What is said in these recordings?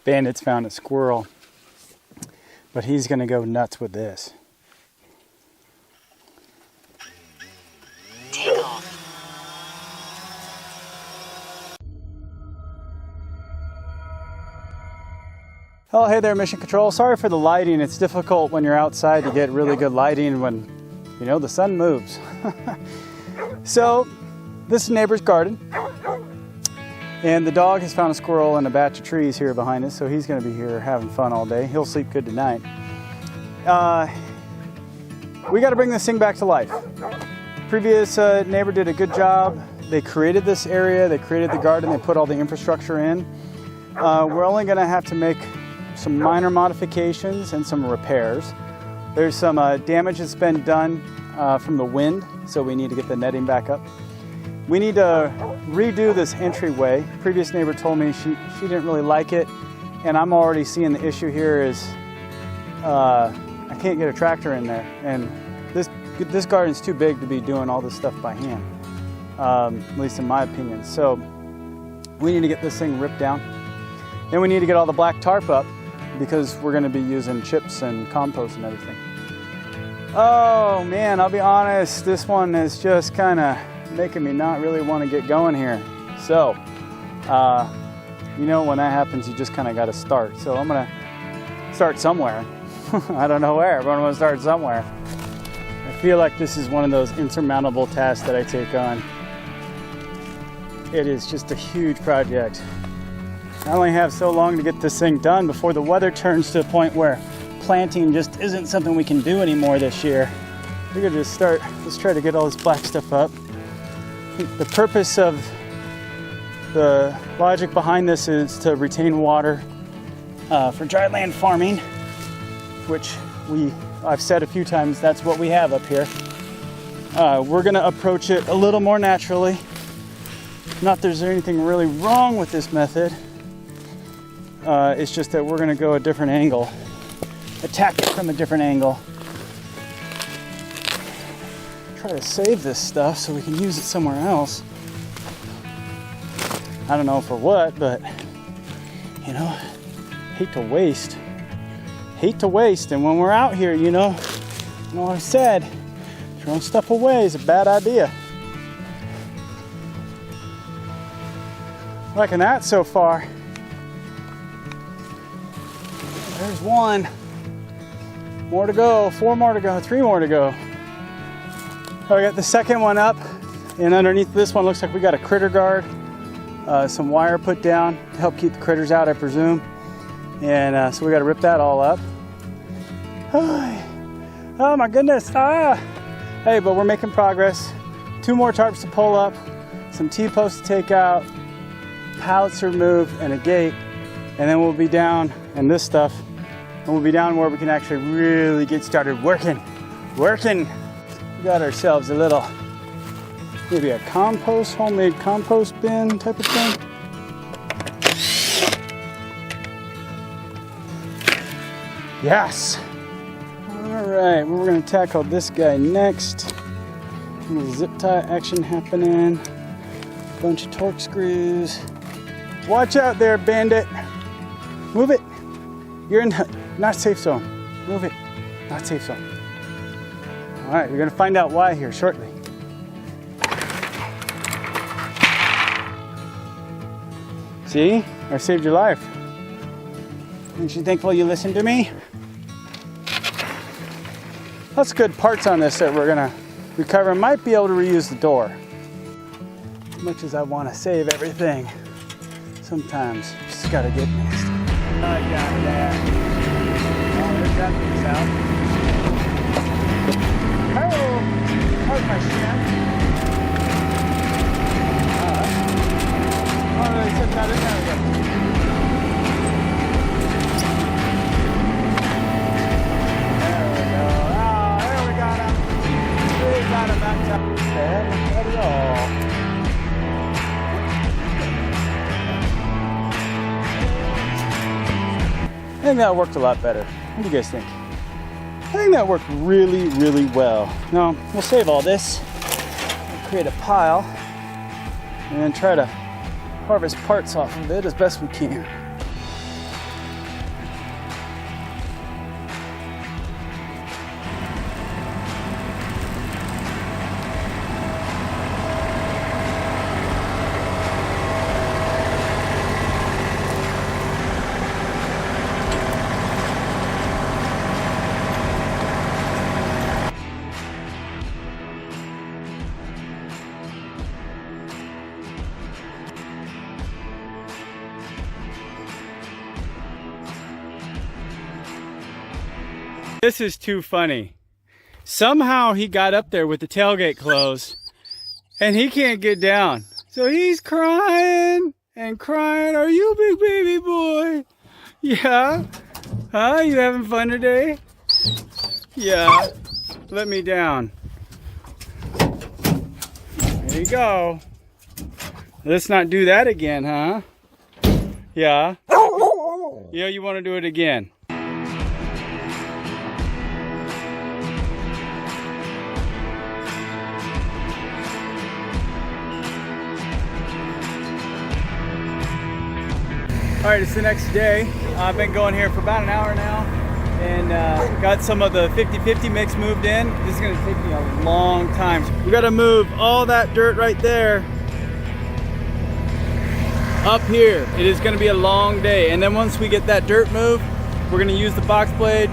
Bandit's found a squirrel, but he's gonna go nuts with this. Take off. Oh, hey there, Mission Control. Sorry for the lighting. It's difficult when you're outside to get really good lighting when, you know, the sun moves. So, this is neighbor's garden. And the dog has found a squirrel in a batch of trees here behind us, so he's gonna be here having fun all day. He'll sleep good tonight. We gotta bring this thing back to life. Previous neighbor did a good job. They created this area, they created the garden, they put all the infrastructure in. We're only gonna have to make some minor modifications and some repairs. There's some damage that's been done from the wind, so we need to get the netting back up. We need to redo this entryway. Previous neighbor told me she didn't really like it, and I'm already seeing the issue here is I can't get a tractor in there, and this garden's too big to be doing all this stuff by hand, at least in my opinion. So we need to get this thing ripped down. Then we need to get all the black tarp up because we're going to be using chips and compost and everything. Oh man, I'll be honest, this one is just kind of making me not really want to get going here. So, you know, when that happens, you just kind of got to start. So I'm going to start somewhere. I don't know where, but I'm going to start somewhere. I feel like this is one of those insurmountable tasks that I take on. It is just a huge project. I only have so long to get this thing done before the weather turns to a point where planting just isn't something we can do anymore this year. We're gonna just start, let's try to get all this black stuff up. The purpose of the logic behind this is to retain water for dry land farming, which I've said a few times, that's what we have up here. We're gonna approach it a little more naturally. Not that there's anything really wrong with this method. It's just that we're gonna go a different angle. Attack it from a different angle. Try to save this stuff so we can use it somewhere else. I don't know for what, but you know, hate to waste. Hate to waste, and when we're out here, you know what I said, throwing stuff away is a bad idea. Liking that so far. There's one. More to go, 4 more to go, 3 more to go. Oh, I got the second one up, and underneath this one looks like we got a critter guard. Some wire put down to help keep the critters out, I presume. And so we got to rip that all up. Oh my goodness. Hey, but we're making progress. 2 more tarps to pull up, some T-posts to take out, pallets to remove, and a gate. And then we'll be down, and this stuff, and we'll be down where we can actually really get started working. We got ourselves a little, maybe a compost, homemade compost bin type of thing. Yes. All right, we're gonna tackle this guy next. A little zip tie action happening. Bunch of torque screws. Watch out there, Bandit. Move it. You're in the not safe zone. Move it. Not safe zone. All right, we're gonna find out why here shortly. See, I saved your life. Aren't you thankful you listened to me? Lots of good parts on this that we're gonna recover. Might be able to reuse the door. As much as I want to save everything, sometimes you just gotta get nasty. I got that. Oh, there's that piece out. Oh, how's my shin? Oh, they said that in there again. There we go. Oh, there we got him. We got him that time. Look at it all. I think that worked a lot better. What do you guys think? I think that worked really, really well. Now, we'll save all this, we'll create a pile, and then try to harvest parts off of it as best we can. This is too funny. Somehow he got up there with the tailgate closed and he can't get down. So he's crying and crying. Are you a big baby boy? Yeah. Huh? You having fun today? Yeah. Let me down. There you go. Let's not do that again, huh? Yeah. Yeah, you want to do it again. All right, it's the next day. I've been going here for about an hour now and got some of the 50-50 mix moved in. This is gonna take me a long time. We gotta move all that dirt right there up here. It is gonna be a long day. And then once we get that dirt moved, we're gonna use the box blade,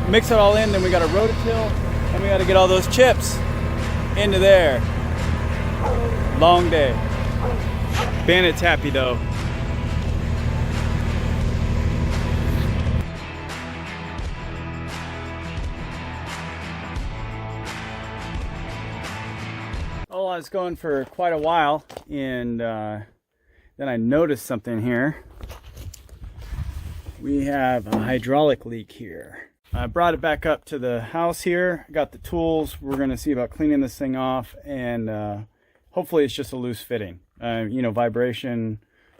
mix it all in, then we gotta rototill, and we gotta get all those chips into there. Long day. Bandit's happy though. Well, I was going for quite a while, and then I noticed something here. We have a hydraulic leak here. I brought it back up to the house here. I got the tools. We're going to see about cleaning this thing off, and hopefully it's just a loose fitting. You know, vibration,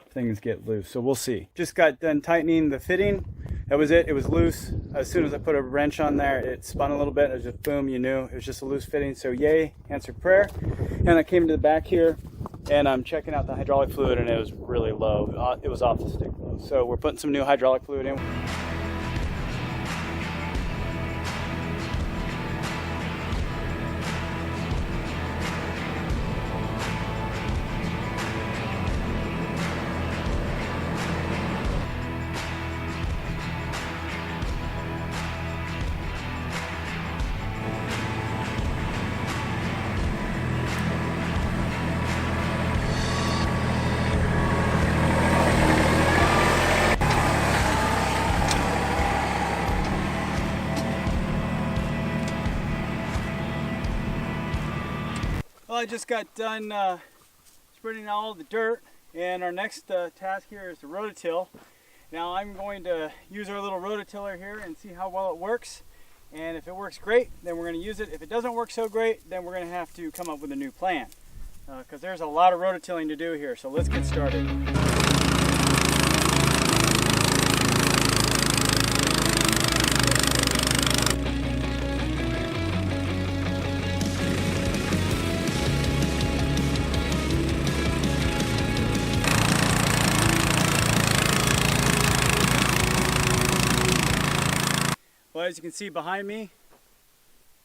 things get loose, so we'll see. Just got done tightening the fitting. That was it. It was loose. As soon as I put a wrench on there, it spun a little bit. It was just boom, you knew. It was just a loose fitting. So yay, answered prayer. And I came to the back here and I'm checking out the hydraulic fluid and it was really low. It was off the stick low. So we're putting some new hydraulic fluid in. Well, I just got done spreading out all the dirt, and our next task here is to rototill. Now I'm going to use our little rototiller here and see how well it works. And if it works great, then we're going to use it. If it doesn't work so great, then we're going to have to come up with a new plan. Because there's a lot of rototilling to do here, so let's get started. Well, as you can see behind me,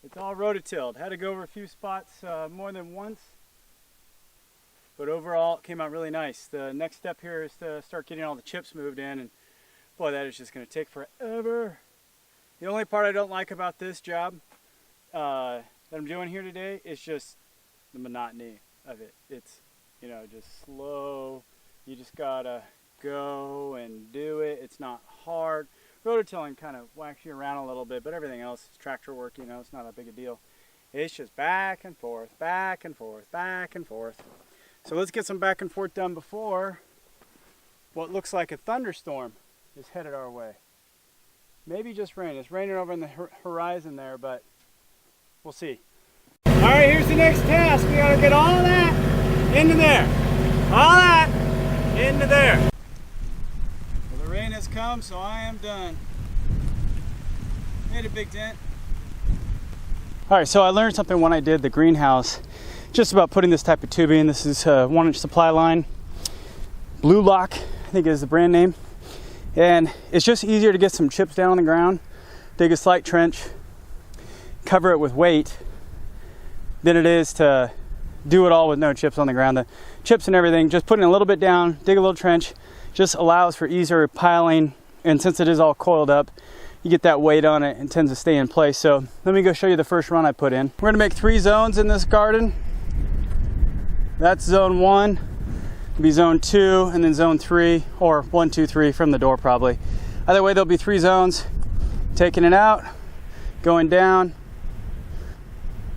it's all rototilled. Had to go over a few spots more than once, but overall it came out really nice. The next step here is to start getting all the chips moved in, and boy, that is just going to take forever. The only part I don't like about this job that I'm doing here today is just the monotony of it. It's, you know, just slow. You just gotta go and do it. It's not hard. Rototilling kind of whacks you around a little bit, but everything else is tractor work, you know, it's not that big a deal. It's just back and forth, back and forth, back and forth. So let's get some back and forth done before what looks like a thunderstorm is headed our way. Maybe just rain. It's raining over in the horizon there, but we'll see. All right, here's the next task. We gotta get all that into there. All that into there. Rain has come, so I am done. Made a big dent. All right, so I learned something when I did the greenhouse, just about putting this type of tubing. This is a 1-inch supply line. Blue Lock, I think is the brand name. And it's just easier to get some chips down on the ground, dig a slight trench, cover it with weight, than it is to do it all with no chips on the ground. The chips and everything, just putting a little bit down, dig a little trench, just allows for easier piling, and since it is all coiled up, you get that weight on it and tends to stay in place. So let me go show you the first run I put in. We're gonna make 3 zones in this garden. That's zone 1, be zone 2, and then zone 3, or 1, 2, 3 from the door probably. Either way, there'll be 3 zones. taking it out, going down,